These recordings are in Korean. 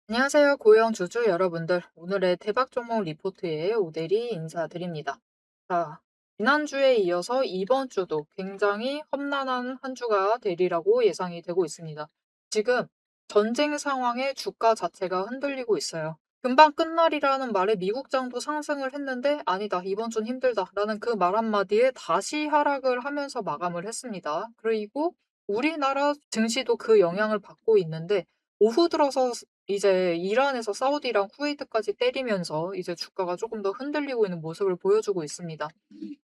안녕하세요. 고영 주주 여러분들. 오늘의 대박 종목 리포트에 오대리 인사드립니다. 자, 지난주에 이어서 이번 주도 굉장히 험난한 한 주가 되리라고 예상이 되고 있습니다. 지금 전쟁 상황에 주가 자체가 흔들리고 있어요. 금방 끝날이라는 말에 미국장도 상승을 했는데 아니다, 이번 준 힘들다라는 그 말 한마디에 다시 하락을 하면서 마감을 했습니다. 그리고 우리나라 증시도 그 영향을 받고 있는데 오후 들어서 이제 이란에서 사우디랑 쿠웨이트까지 때리면서 이제 주가가 조금 더 흔들리고 있는 모습을 보여주고 있습니다.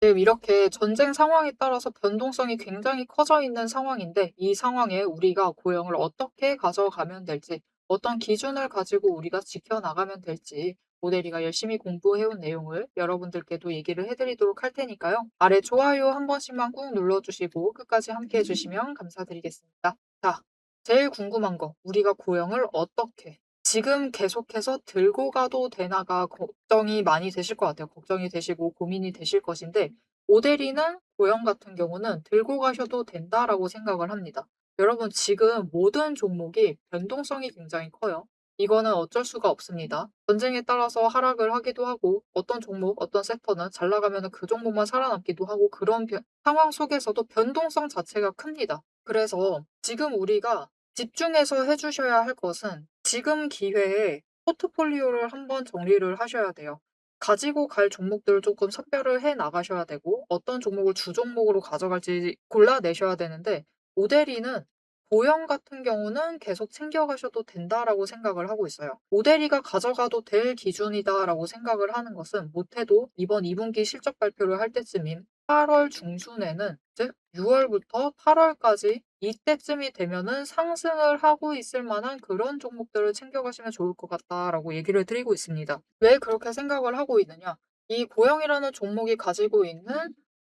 지금 이렇게 전쟁 상황에 따라서 변동성이 굉장히 커져 있는 상황인데 이 상황에 우리가 고용을 어떻게 가져가면 될지, 어떤 기준을 가지고 우리가 지켜나가면 될지 모델이가 열심히 공부해온 내용을 여러분들께도 얘기를 해드리도록 할 테니까요. 아래 좋아요 한 번씩만 꾹 눌러주시고 끝까지 함께 해주시면 감사드리겠습니다. 자, 제일 궁금한 거, 우리가 고용을 어떻게 지금 계속해서 들고 가도 되나가 걱정이 많이 되실 것 같아요. 걱정이 되시고 고민이 되실 것인데 오데리는 고형 같은 경우는 들고 가셔도 된다라고 생각을 합니다. 여러분 지금 모든 종목이 변동성이 굉장히 커요. 이거는 어쩔 수가 없습니다. 전쟁에 따라서 하락을 하기도 하고 어떤 종목, 어떤 섹터는 잘 나가면 그 종목만 살아남기도 하고 그런 상황 속에서도 변동성 자체가 큽니다. 그래서 지금 우리가 집중해서 해주셔야 할 것은 지금 기회에 포트폴리오를 한번 정리를 하셔야 돼요. 가지고 갈 종목들을 조금 선별을 해 나가셔야 되고 어떤 종목을 주종목으로 가져갈지 골라내셔야 되는데 오데리는 보형 같은 경우는 계속 챙겨가셔도 된다라고 생각을 하고 있어요. 오데리가 가져가도 될 기준이다라고 생각을 하는 것은 못해도 이번 2분기 실적 발표를 할 때쯤인 8월 중순에는 즉 6월부터 8월까지 이때쯤이 되면은 상승을 하고 있을 만한 그런 종목들을 챙겨가시면 좋을 것 같다라고 얘기를 드리고 있습니다. 왜 그렇게 생각을 하고 있느냐? 이 고영이라는 종목이 가지고 있는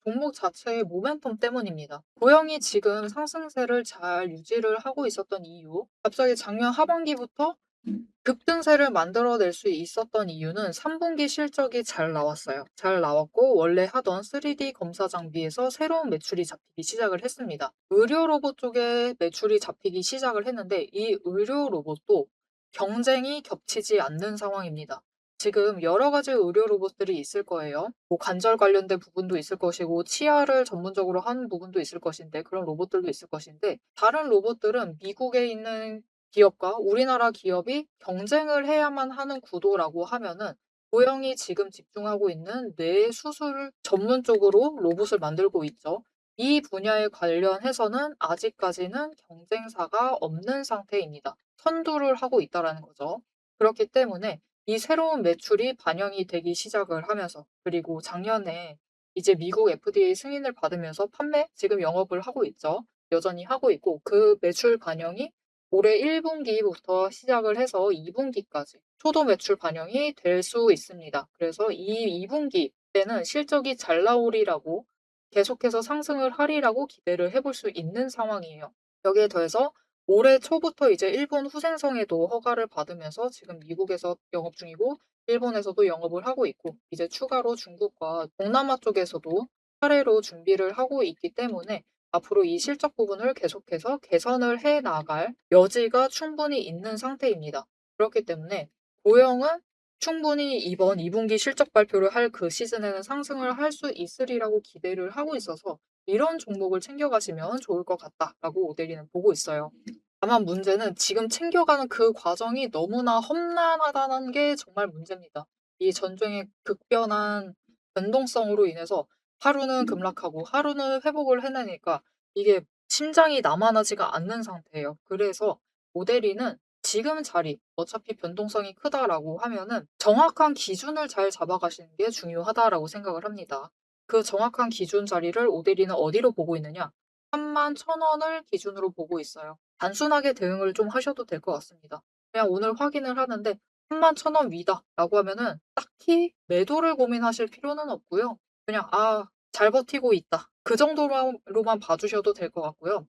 종목 자체의 모멘텀 때문입니다. 고영이 지금 상승세를 잘 유지를 하고 있었던 이유, 갑자기 작년 하반기부터 급등세를 만들어낼 수 있었던 이유는 3분기 실적이 잘 나왔어요. 잘 나왔고 원래 하던 3D 검사 장비에서 새로운 매출이 잡히기 시작을 했습니다. 의료 로봇 쪽에 매출이 잡히기 시작을 했는데 이 의료 로봇도 경쟁이 겹치지 않는 상황입니다. 지금 여러 가지 의료 로봇들이 있을 거예요. 뭐 관절 관련된 부분도 있을 것이고 치아를 전문적으로 하는 부분도 있을 것인데 그런 로봇들도 있을 것인데 다른 로봇들은 미국에 있는 기업과 우리나라 기업이 경쟁을 해야만 하는 구도라고 하면은 고영이 지금 집중하고 있는 뇌 수술 전문적으로 로봇을 만들고 있죠. 이 분야에 관련해서는 아직까지는 경쟁사가 없는 상태입니다. 선두를 하고 있다라는 거죠. 그렇기 때문에 이 새로운 매출이 반영이 되기 시작을 하면서 그리고 작년에 이제 미국 FDA 승인을 받으면서 판매 지금 영업을 하고 있죠. 여전히 하고 있고 그 매출 반영이 올해 1분기부터 시작을 해서 2분기까지 초도 매출 반영이 될 수 있습니다. 그래서 이 2분기 때는 실적이 잘 나오리라고 계속해서 상승을 하리라고 기대를 해볼 수 있는 상황이에요. 여기에 더해서 올해 초부터 이제 일본 후생성에도 허가를 받으면서 지금 미국에서 영업 중이고 일본에서도 영업을 하고 있고 이제 추가로 중국과 동남아 쪽에서도 차례로 준비를 하고 있기 때문에 앞으로 이 실적 부분을 계속해서 개선을 해 나갈 여지가 충분히 있는 상태입니다. 그렇기 때문에 고영은 충분히 이번 2분기 실적 발표를 할 그 시즌에는 상승을 할 수 있으리라고 기대를 하고 있어서 이런 종목을 챙겨가시면 좋을 것 같다라고 오데리는 보고 있어요. 다만 문제는 지금 챙겨가는 그 과정이 너무나 험난하다는 게 정말 문제입니다. 이 전쟁의 급변한 변동성으로 인해서 하루는 급락하고 하루는 회복을 해내니까 이게 심장이 남아나지가 않는 상태예요. 그래서 모델이는 지금 자리, 어차피 변동성이 크다라고 하면은 정확한 기준을 잘 잡아가시는 게 중요하다라고 생각을 합니다. 그 정확한 기준 자리를 오데리는 어디로 보고 있느냐? 31,000원을 기준으로 보고 있어요. 단순하게 대응을 좀 하셔도 될 것 같습니다. 그냥 오늘 확인을 하는데 31,000원 위다라고 하면은 딱히 매도를 고민하실 필요는 없고요. 그냥 '아 잘 버티고 있다.' 그 정도로만 봐 주셔도 될 것 같고요.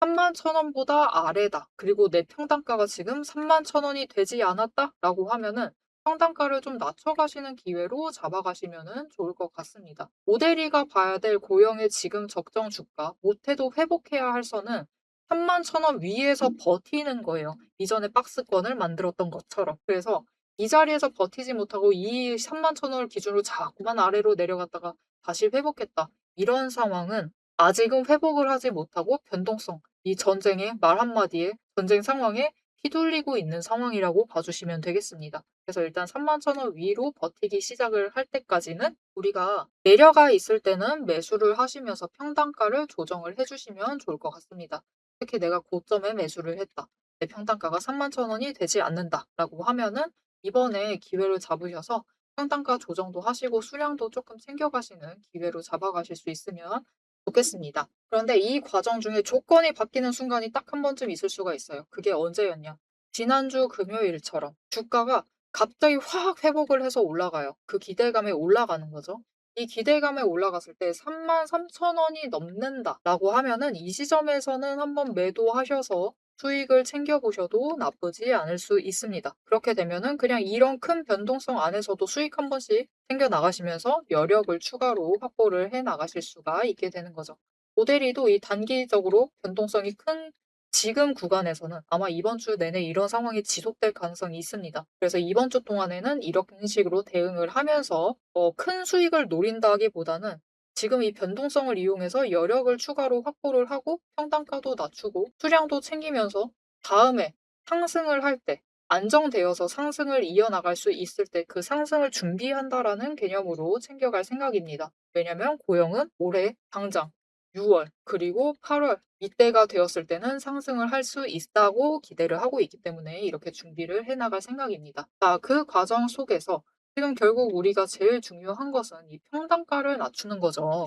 31,000원보다 아래다. 그리고 내 평단가가 지금 31,000원이 되지 않았다라고 하면은 평단가를 좀 낮춰가시는 기회로 잡아가시면은 좋을 것 같습니다. 오데리가 봐야 될 고영의 지금 적정 주가, 못해도 회복해야 할 선은 31,000원 위에서 버티는 거예요. 이전에 박스권을 만들었던 것처럼. 그래서 이 자리에서 버티지 못하고 이 31,000원을 기준으로 자꾸만 아래로 내려갔다가 다시 회복했다. 이런 상황은 아직은 회복을 하지 못하고 변동성, 이 전쟁의 말 한마디에 전쟁 상황에 휘둘리고 있는 상황이라고 봐주시면 되겠습니다. 그래서 일단 31,000원 위로 버티기 시작을 할 때까지는 우리가 내려가 있을 때는 매수를 하시면서 평단가를 조정을 해주시면 좋을 것 같습니다. 특히 내가 고점에 매수를 했다. 내 평단가가 31,000원이 되지 않는다라고 하면은 이번에 기회를 잡으셔서 평단가 조정도 하시고 수량도 조금 챙겨가시는 기회로 잡아가실 수 있으면 좋겠습니다. 그런데 이 과정 중에 조건이 바뀌는 순간이 딱 한 번쯤 있을 수가 있어요. 그게 언제였냐? 지난주 금요일처럼 주가가 갑자기 확 회복을 해서 올라가요. 그 기대감에 올라가는 거죠. 이 기대감에 올라갔을 때 33,000원이 넘는다라고 하면은 이 시점에서는 한번 매도하셔서 수익을 챙겨보셔도 나쁘지 않을 수 있습니다. 그렇게 되면은 그냥 이런 큰 변동성 안에서도 수익 한 번씩 챙겨 나가시면서 여력을 추가로 확보를 해 나가실 수가 있게 되는 거죠. 모델이도 이 단기적으로 변동성이 큰 지금 구간에서는 아마 이번 주 내내 이런 상황이 지속될 가능성이 있습니다. 그래서 이번 주 동안에는 이런 식으로 대응을 하면서 큰 수익을 노린다기보다는 지금 이 변동성을 이용해서 여력을 추가로 확보를 하고 평단가도 낮추고 수량도 챙기면서 다음에 상승을 할 때 안정되어서 상승을 이어나갈 수 있을 때 그 상승을 준비한다라는 개념으로 챙겨갈 생각입니다. 왜냐면 고영은 올해 당장 6월 그리고 8월 이때가 되었을 때는 상승을 할 수 있다고 기대를 하고 있기 때문에 이렇게 준비를 해 나갈 생각입니다. 자, 그 과정 속에서 지금 결국 우리가 제일 중요한 것은 이 평단가를 낮추는 거죠.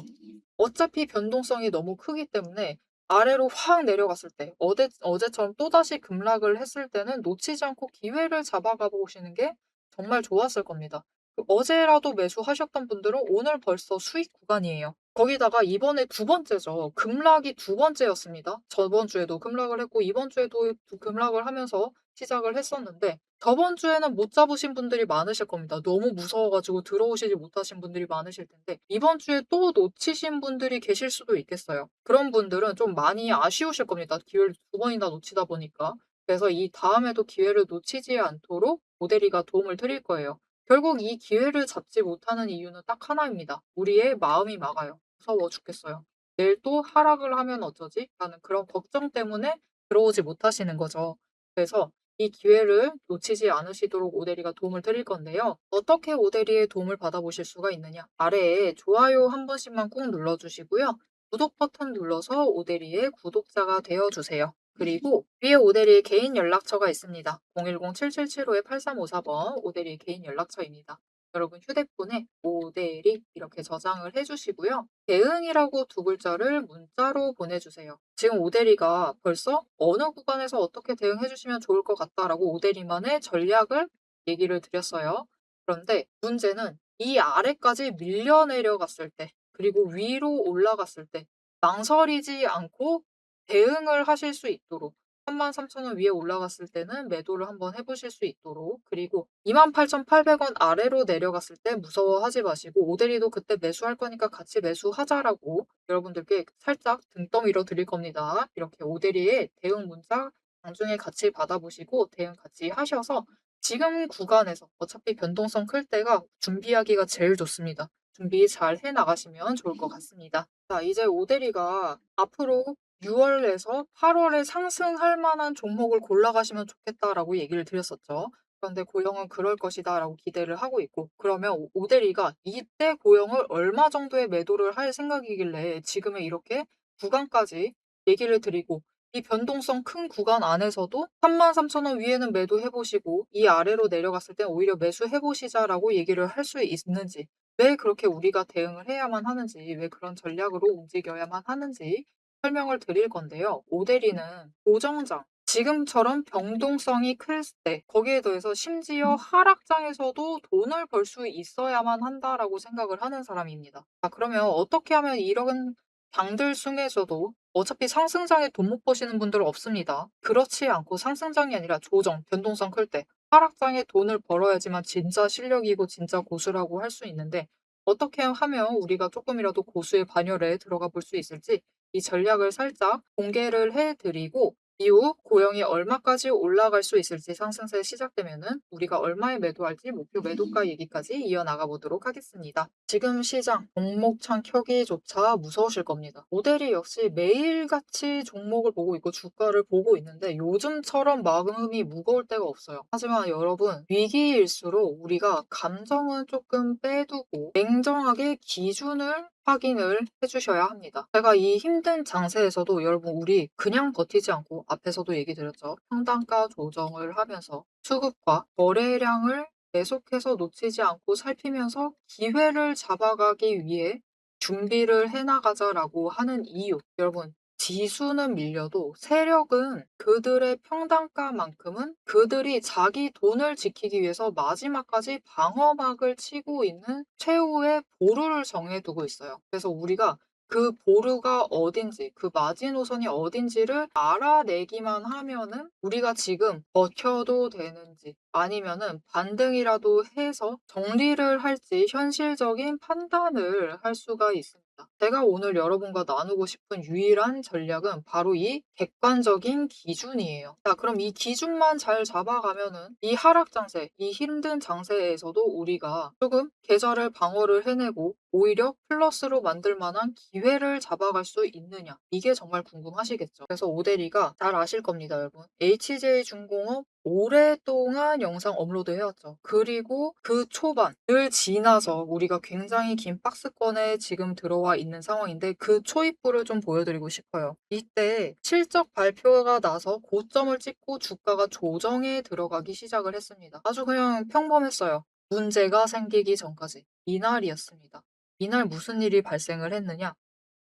어차피 변동성이 너무 크기 때문에 아래로 확 내려갔을 때 어제처럼 또다시 급락을 했을 때는 놓치지 않고 기회를 잡아가 보시는 게 정말 좋았을 겁니다. 어제라도 매수하셨던 분들은 오늘 벌써 수익 구간이에요. 거기다가 이번에 두 번째죠. 급락이 두 번째였습니다. 저번 주에도 급락을 했고 이번 주에도 급락을 하면서 시작을 했었는데 저번 주에는 못 잡으신 분들이 많으실 겁니다. 너무 무서워가지고 들어오시지 못하신 분들이 많으실 텐데 이번 주에 또 놓치신 분들이 계실 수도 있겠어요. 그런 분들은 좀 많이 아쉬우실 겁니다. 기회를 두 번이나 놓치다 보니까. 그래서 이 다음에도 기회를 놓치지 않도록 모델이가 도움을 드릴 거예요. 결국 이 기회를 잡지 못하는 이유는 딱 하나입니다. 우리의 마음이 막아요. 무서워 죽겠어요. 내일 또 하락을 하면 어쩌지? 라는 그런 걱정 때문에 들어오지 못하시는 거죠. 그래서 이 기회를 놓치지 않으시도록 오대리가 도움을 드릴 건데요. 어떻게 오대리의 도움을 받아보실 수가 있느냐? 아래에 좋아요 한 번씩만 꾹 눌러주시고요. 구독 버튼 눌러서 오대리의 구독자가 되어주세요. 그리고 위에 오대리의 개인 연락처가 있습니다. 010-7775-8354번 오대리의 개인 연락처입니다. 여러분 휴대폰에 오대리 이렇게 저장을 해주시고요. 대응이라고 두 글자를 문자로 보내주세요. 지금 오대리가 벌써 어느 구간에서 어떻게 대응해 주시면 좋을 것 같다라고 오대리만의 전략을 얘기를 드렸어요. 그런데 문제는 이 아래까지 밀려 내려갔을 때, 그리고 위로 올라갔을 때 망설이지 않고 대응을 하실 수 있도록 33,000원 위에 올라갔을 때는 매도를 한번 해보실 수 있도록 그리고 28,800원 아래로 내려갔을 때 무서워하지 마시고 오대리도 그때 매수할 거니까 같이 매수하자라고 여러분들께 살짝 등떠밀어 드릴 겁니다. 이렇게 오대리의 대응 문자 나중에 같이 받아보시고 대응 같이 하셔서 지금 구간에서 어차피 변동성 클 때가 준비하기가 제일 좋습니다. 준비 잘 해 나가시면 좋을 것 같습니다. 자, 이제 오대리가 앞으로 6월에서 8월에 상승할 만한 종목을 골라가시면 좋겠다라고 얘기를 드렸었죠. 그런데 고영은 그럴 것이다라고 기대를 하고 있고 그러면 오대리가 이때 고영을 얼마 정도의 매도를 할 생각이길래 지금의 이렇게 구간까지 얘기를 드리고 이 변동성 큰 구간 안에서도 33,000원 위에는 매도해 보시고 이 아래로 내려갔을 때 오히려 매수해 보시자라고 얘기를 할 수 있는지 왜 그렇게 우리가 대응을 해야만 하는지 왜 그런 전략으로 움직여야만 하는지 설명을 드릴 건데요. 오대리는 고정장, 지금처럼 변동성이 클 때 거기에 더해서 심지어 하락장에서도 돈을 벌 수 있어야만 한다라고 생각을 하는 사람입니다. 자, 그러면 어떻게 하면 이런 장들 중에서도 어차피 상승장에 돈 못 버시는 분들은 없습니다. 그렇지 않고 상승장이 아니라 조정, 변동성 클 때 하락장에 돈을 벌어야지만 진짜 실력이고 진짜 고수라고 할 수 있는데 어떻게 하면 우리가 조금이라도 고수의 반열에 들어가 볼 수 있을지 이 전략을 살짝 공개를 해드리고 이후 고영이 얼마까지 올라갈 수 있을지 상승세 시작되면은 우리가 얼마에 매도할지 목표 매도가 얘기까지 이어나가 보도록 하겠습니다. 지금 시장 종목창 켜기조차 무서우실 겁니다. 모델이 역시 매일같이 종목을 보고 있고 주가를 보고 있는데 요즘처럼 마음이 무거울 때가 없어요. 하지만 여러분 위기일수록 우리가 감정은 조금 빼두고 냉정하게 기준을 확인을 해주셔야 합니다. 제가 이 힘든 장세에서도 여러분 우리 그냥 버티지 않고 앞에서도 얘기 드렸죠. 평단가 조정을 하면서 수급과 거래량을 계속해서 놓치지 않고 살피면서 기회를 잡아가기 위해 준비를 해나가자라고 하는 이유. 여러분 지수는 밀려도 세력은 그들의 평단가만큼은 그들이 자기 돈을 지키기 위해서 마지막까지 방어막을 치고 있는 최후의 보루를 정해두고 있어요. 그래서 우리가 그 보루가 어딘지, 그 마지노선이 어딘지를 알아내기만 하면은 우리가 지금 버텨도 되는지 아니면은 반등이라도 해서 정리를 할지 현실적인 판단을 할 수가 있습니다. 제가 오늘 여러분과 나누고 싶은 유일한 전략은 바로 이 객관적인 기준이에요. 자, 그럼 이 기준만 잘 잡아가면은 이 하락 장세, 이 힘든 장세에서도 우리가 조금 계좌를 방어를 해내고 오히려 플러스로 만들 만한 기회를 잡아갈 수 있느냐. 이게 정말 궁금하시겠죠. 그래서 오대리가 잘 아실 겁니다, 여러분. HJ중공업 오랫동안 영상 업로드 해왔죠. 그리고 그 초반을 지나서 우리가 굉장히 긴 박스권에 지금 들어와 있는 상황인데 그 초입부를 좀 보여드리고 싶어요. 이때 실적 발표가 나서 고점을 찍고 주가가 조정에 들어가기 시작을 했습니다. 아주 그냥 평범했어요. 문제가 생기기 전까지. 이날이었습니다. 이날 무슨 일이 발생을 했느냐?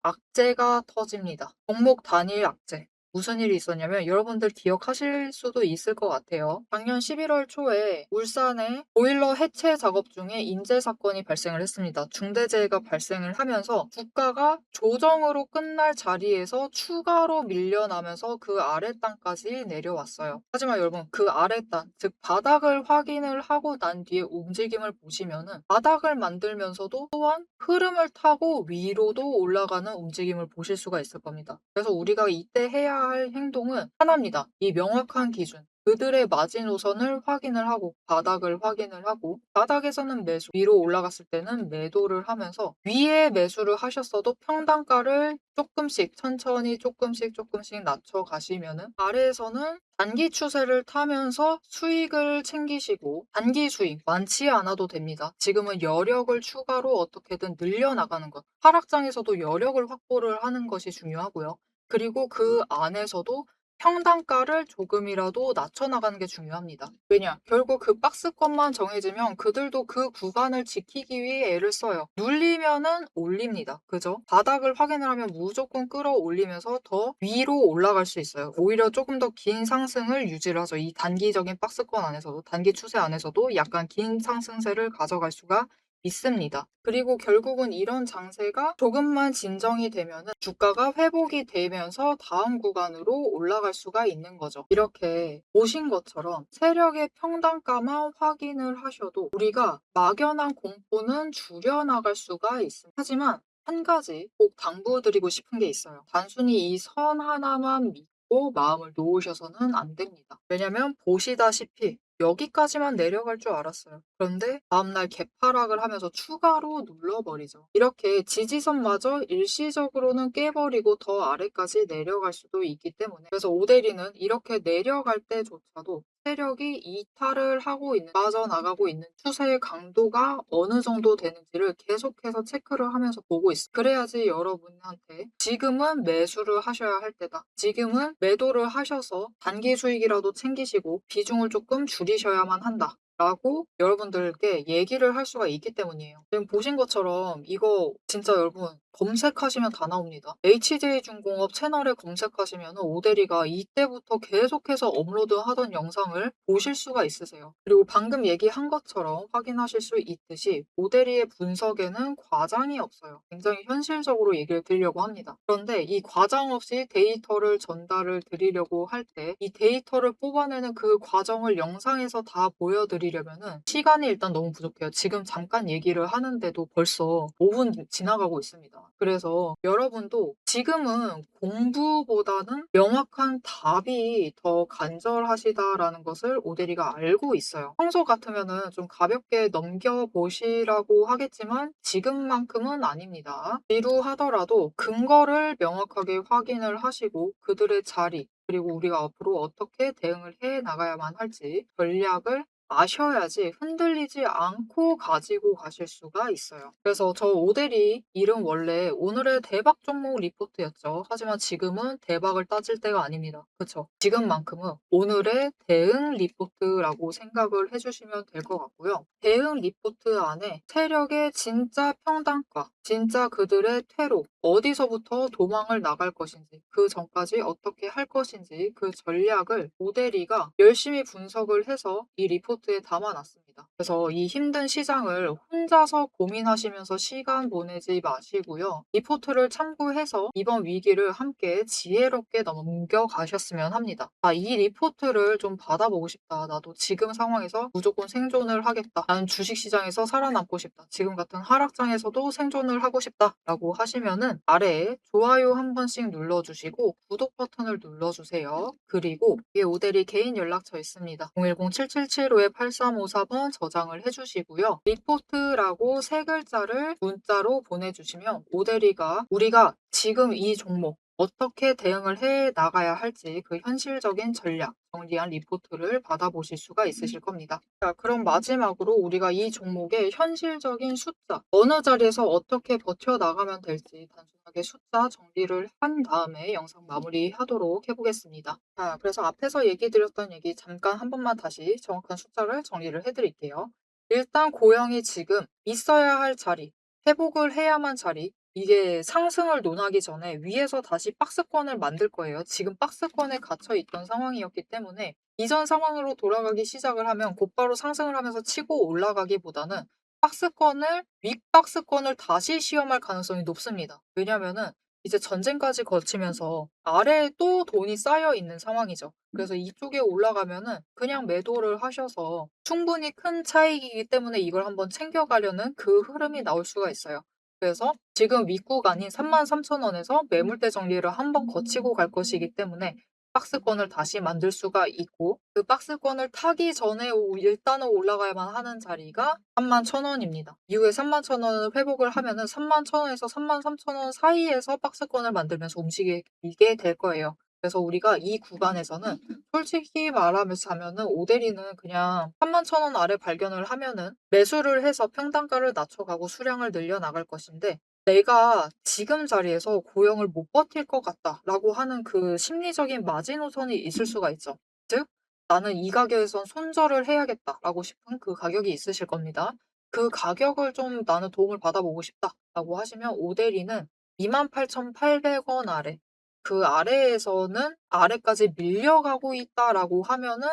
악재가 터집니다. 종목 단일 악재. 무슨 일이 있었냐면 여러분들 기억하실 수도 있을 것 같아요. 작년 11월 초에 울산에 보일러 해체 작업 중에 인재 사건이 발생을 했습니다. 중대재해가 발생을 하면서 주가가 조정으로 끝날 자리에서 추가로 밀려나면서 그 아랫단까지 내려왔어요. 하지만 여러분 그 아랫단, 즉 바닥을 확인을 하고 난 뒤에 움직임을 보시면은 바닥을 만들면서도 또한 흐름을 타고 위로도 올라가는 움직임을 보실 수가 있을 겁니다. 그래서 우리가 이때 해야 할 행동은 하나입니다. 이 명확한 기준. 그들의 마지노선을 확인을 하고 바닥을 확인을 하고 바닥에서는 매수, 위로 올라갔을 때는 매도를 하면서 위에 매수를 하셨어도 평단가를 조금씩 천천히 조금씩 낮춰 가시면은 아래에서는 단기 추세를 타면서 수익을 챙기시고 단기 수익 많지 않아도 됩니다. 지금은 여력을 추가로 어떻게든 늘려나가는 것. 하락장에서도 여력을 확보를 하는 것이 중요하고요. 그리고 그 안에서도 평단가를 조금이라도 낮춰나가는 게 중요합니다. 왜냐? 결국 그 박스권만 정해지면 그들도 그 구간을 지키기 위해 애를 써요. 눌리면은 올립니다. 그죠? 바닥을 확인을 하면 무조건 끌어올리면서 더 위로 올라갈 수 있어요. 오히려 조금 더 긴 상승을 유지를 하죠. 이 단기적인 박스권 안에서도, 단기 추세 안에서도 약간 긴 상승세를 가져갈 수가 있습니다. 그리고 결국은 이런 장세가 조금만 진정이 되면은 주가가 회복이 되면서 다음 구간으로 올라갈 수가 있는 거죠. 이렇게 보신 것처럼 세력의 평단가만 확인을 하셔도 우리가 막연한 공포는 줄여나갈 수가 있습니다. 하지만 한 가지 꼭 당부드리고 싶은 게 있어요. 단순히 이 선 하나만 믿고 마음을 놓으셔서는 안 됩니다. 왜냐면 보시다시피 여기까지만 내려갈 줄 알았어요. 그런데 다음날 개파락을 하면서 추가로 눌러버리죠. 이렇게 지지선마저 일시적으로는 깨버리고 더 아래까지 내려갈 수도 있기 때문에 그래서 오대리는 이렇게 내려갈 때조차도 세력이 이탈을 하고 있는, 빠져나가고 있는 추세의 강도가 어느 정도 되는지를 계속해서 체크를 하면서 보고 있어요. 그래야지 여러분한테 지금은 매수를 하셔야 할 때다. 지금은 매도를 하셔서 단기 수익이라도 챙기시고 비중을 조금 줄이셔야만 한다. 라고 여러분들께 얘기를 할 수가 있기 때문이에요. 지금 보신 것처럼 이거 진짜 여러분 검색하시면 다 나옵니다. HJ중공업 채널에 검색하시면 오대리가 이때부터 계속해서 업로드하던 영상을 보실 수가 있으세요. 그리고 방금 얘기한 것처럼 확인하실 수 있듯이 오대리의 분석에는 과장이 없어요. 굉장히 현실적으로 얘기를 드리려고 합니다. 그런데 이 과장 없이 데이터를 전달을 드리려고 할 때 이 데이터를 뽑아내는 그 과정을 영상에서 다 보여드리면 드리려면은 시간이 일단 너무 부족해요. 지금 잠깐 얘기를 하는데도 벌써 5분 지나가고 있습니다. 그래서 여러분도 지금은 공부보다는 명확한 답이 더 간절하시다라는 것을 오대리가 알고 있어요. 평소 같으면은 좀 가볍게 넘겨보시라고 하겠지만 지금만큼은 아닙니다. 지루하더라도 근거를 명확하게 확인을 하시고 그들의 자리, 그리고 우리가 앞으로 어떻게 대응을 해 나가야만 할지 전략을 아셔야지 흔들리지 않고 가지고 가실 수가 있어요. 그래서 저 오대리 이름 원래 오늘의 대박 종목 리포트였죠. 하지만 지금은 대박을 따질 때가 아닙니다. 그쵸? 지금만큼은 오늘의 대응 리포트라고 생각을 해주시면 될 것 같고요. 대응 리포트 안에 세력의 진짜 평단가, 진짜 그들의 퇴로, 어디서부터 도망을 나갈 것인지, 그 전까지 어떻게 할 것인지 그 전략을 오대리가 열심히 분석을 해서 이 리포트에 담아놨습니다. 그래서 이 힘든 시장을 혼자서 고민하시면서 시간 보내지 마시고요. 리포트를 참고해서 이번 위기를 함께 지혜롭게 넘겨가셨으면 합니다. 이 리포트를 좀 받아보고 싶다. 나도 지금 상황에서 무조건 생존을 하겠다. 나는 주식시장에서 살아남고 싶다. 지금 같은 하락장에서도 생존을 하고 싶다. 라고 하시면은 아래에 좋아요 한 번씩 눌러주시고 구독 버튼을 눌러주세요. 그리고 위에 오대리 개인 연락처 있습니다. 010-777-8354번 저장을 해주시고요. 리포트라고 세 글자를 문자로 보내주시면 오대리가 우리가 지금 이 종목 어떻게 대응을 해 나가야 할지 그 현실적인 전략, 정리한 리포트를 받아보실 수가 있으실 겁니다. 자, 그럼 마지막으로 우리가 이 종목의 현실적인 숫자, 어느 자리에서 어떻게 버텨나가면 될지 단순하게 숫자 정리를 한 다음에 영상 마무리하도록 해보겠습니다. 자, 그래서 앞에서 얘기 드렸던 얘기 잠깐 한 번만 다시 정확한 숫자를 정리를 해드릴게요. 일단 고영이 지금 있어야 할 자리, 회복을 해야만 자리, 이게 상승을 논하기 전에 위에서 다시 박스권을 만들 거예요. 지금 박스권에 갇혀 있던 상황이었기 때문에 이전 상황으로 돌아가기 시작을 하면 곧바로 상승을 하면서 치고 올라가기보다는 박스권을 윗박스권을 다시 시험할 가능성이 높습니다. 왜냐면은 이제 전쟁까지 거치면서 아래에 또 돈이 쌓여 있는 상황이죠. 그래서 이쪽에 올라가면은 그냥 매도를 하셔서 충분히 큰 차익이기 때문에 이걸 한번 챙겨가려는 그 흐름이 나올 수가 있어요. 그래서 지금 윗구간인 33,000원에서 매물대 정리를 한번 거치고 갈 것이기 때문에 박스권을 다시 만들 수가 있고 그 박스권을 타기 전에 일단은 올라가야만 하는 자리가 31,000원입니다. 이후에 31,000원을 회복을 하면은 31,000원에서 33,000원 사이에서 박스권을 만들면서 움직이게 될 거예요. 그래서 우리가 이 구간에서는 솔직히 말하자면은 오대리는 그냥 31,000원 아래 발견을 하면은 매수를 해서 평단가를 낮춰가고 수량을 늘려 나갈 것인데 내가 지금 자리에서 고용을 못 버틸 것 같다라고 하는 그 심리적인 마지노선이 있을 수가 있죠. 즉, 나는 이 가격에선 손절을 해야겠다라고 싶은 그 가격이 있으실 겁니다. 그 가격을 좀 나는 도움을 받아보고 싶다라고 하시면 오대리는 28,800원 아래, 그 아래에서는 아래까지 밀려가고 있다라고 하면은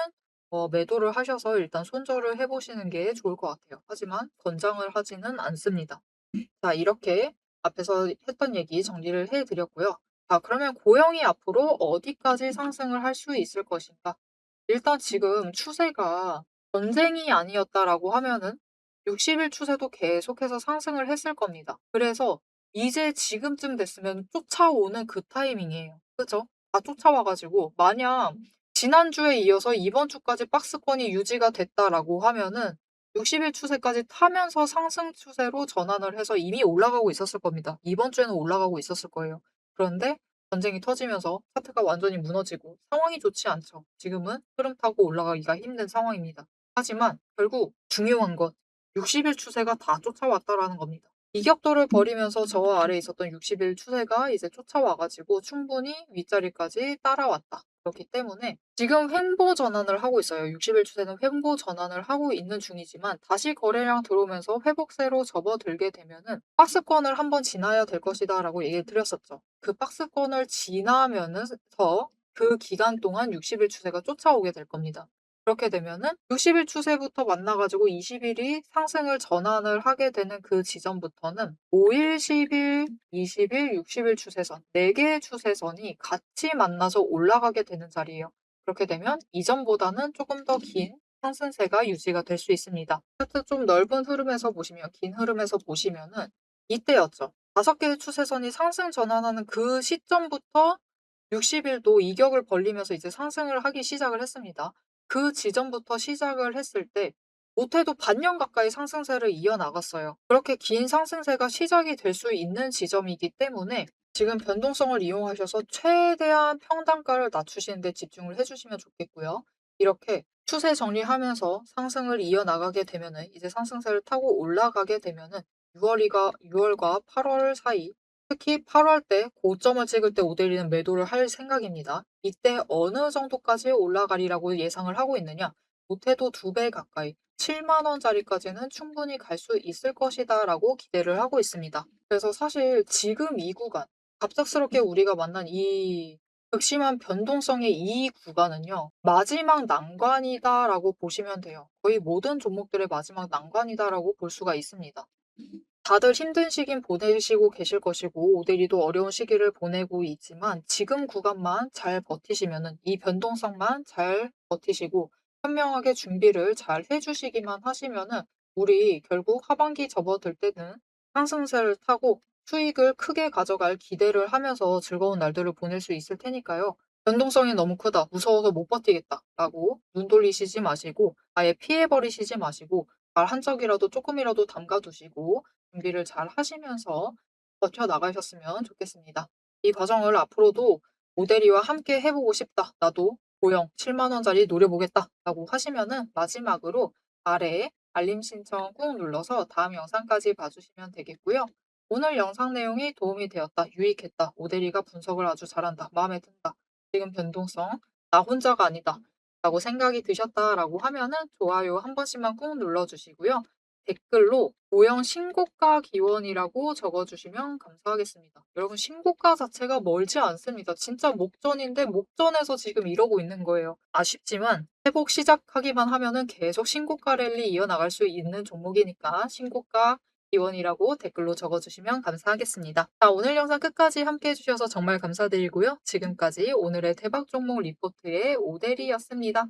매도를 하셔서 일단 손절을 해보시는 게 좋을 것 같아요. 하지만 권장을 하지는 않습니다. 자, 이렇게 앞에서 했던 얘기 정리를 해 드렸고요. 자, 그러면 고영이 앞으로 어디까지 상승을 할 수 있을 것인가? 일단 지금 추세가 전쟁이 아니었다라고 하면은 60일 추세도 계속해서 상승을 했을 겁니다. 그래서 이제 지금쯤 됐으면 쫓아오는 그 타이밍이에요. 그죠? 다 쫓아와 가지고 만약 지난주에 이어서 이번 주까지 박스권이 유지가 됐다라고 하면은 60일 추세까지 타면서 상승 추세로 전환을 해서 이미 올라가고 있었을 겁니다. 이번 주에는 올라가고 있었을 거예요. 그런데 전쟁이 터지면서 차트가 완전히 무너지고 상황이 좋지 않죠. 지금은 흐름 타고 올라가기가 힘든 상황입니다. 하지만 결국 중요한 것 60일 추세가 다 쫓아왔다라는 겁니다. 이격도를 벌이면서 저 아래에 있었던 60일 추세가 이제 쫓아와 가지고 충분히 윗자리까지 따라왔다. 그렇기 때문에 지금 횡보 전환을 하고 있어요. 60일 추세는 횡보 전환을 하고 있는 중이지만 다시 거래량 들어오면서 회복세로 접어들게 되면은 박스권을 한번 지나야 될 것이다라고 얘기를 드렸었죠. 그 박스권을 지나면서 그 기간 동안 60일 추세가 쫓아오게 될 겁니다. 그렇게 되면은 60일 추세부터 만나가지고 20일이 상승을 전환을 하게 되는 그 지점부터는 5일, 10일, 20일, 60일 추세선 4개의 추세선이 같이 만나서 올라가게 되는 자리예요. 그렇게 되면 이전보다는 조금 더 긴 상승세가 유지가 될 수 있습니다. 차트 좀 넓은 흐름에서 보시면, 긴 흐름에서 보시면은 이때였죠. 5개의 추세선이 상승 전환하는 그 시점부터 60일도 이격을 벌리면서 이제 상승을 하기 시작을 했습니다. 그 지점부터 시작을 했을 때 못해도 반년 가까이 상승세를 이어나갔어요. 그렇게 긴 상승세가 시작이 될 수 있는 지점이기 때문에 지금 변동성을 이용하셔서 최대한 평단가를 낮추시는 데 집중을 해 주시면 좋겠고요. 이렇게 추세 정리하면서 상승을 이어나가게 되면은, 이제 상승세를 타고 올라가게 되면은 6월과 8월 사이, 특히 8월 때 고점을 찍을 때 오데리는 매도를 할 생각입니다. 이때 어느 정도까지 올라가리라고 예상을 하고 있느냐? 못해도 2배 가까이 7만 원짜리까지는 충분히 갈 수 있을 것이다라고 기대를 하고 있습니다. 그래서 사실 지금 이 구간, 갑작스럽게 우리가 만난 이 극심한 변동성의 이 구간은요, 마지막 난관이다라고 보시면 돼요. 거의 모든 종목들의 마지막 난관이다라고 볼 수가 있습니다. 다들 힘든 시긴 보내시고 계실 것이고, 오데리도 어려운 시기를 보내고 있지만 지금 구간만 잘 버티시면은, 이 변동성만 잘 버티시고 현명하게 준비를 잘 해주시기만 하시면은, 우리 결국 하반기 접어들 때는 상승세를 타고 수익을 크게 가져갈 기대를 하면서 즐거운 날들을 보낼 수 있을 테니까요. 변동성이 너무 크다, 무서워서 못 버티겠다라고 눈 돌리시지 마시고, 아예 피해버리시지 마시고, 말 한 적이라도 조금이라도 담가 두시고 준비를 잘 하시면서 버텨나가셨으면 좋겠습니다. 이 과정을 앞으로도 모델이와 함께 해보고 싶다, 나도 고용 7만 원짜리 노려보겠다라고 하시면은 마지막으로 아래에 알림 신청 꾹 눌러서 다음 영상까지 봐주시면 되겠고요. 오늘 영상 내용이 도움이 되었다, 유익했다, 모델이가 분석을 아주 잘한다, 마음에 든다, 지금 변동성 나 혼자가 아니다 라고 생각이 드셨다라고 하면은 좋아요 한 번씩만 꾹 눌러주시고요. 댓글로 "모형 신고가 기원이라고 적어주시면 감사하겠습니다. 여러분, 신고가 자체가 멀지 않습니다. 진짜 목전인데 목전에서 지금 이러고 있는 거예요. 아쉽지만 회복 시작하기만 하면은 계속 신고가 랠리 이어나갈 수 있는 종목이니까 신고가 기원이라고 댓글로 적어주시면 감사하겠습니다. 자, 오늘 영상 끝까지 함께 해주셔서 정말 감사드리고요. 지금까지 오늘의 대박 종목 리포트의 오대리였습니다.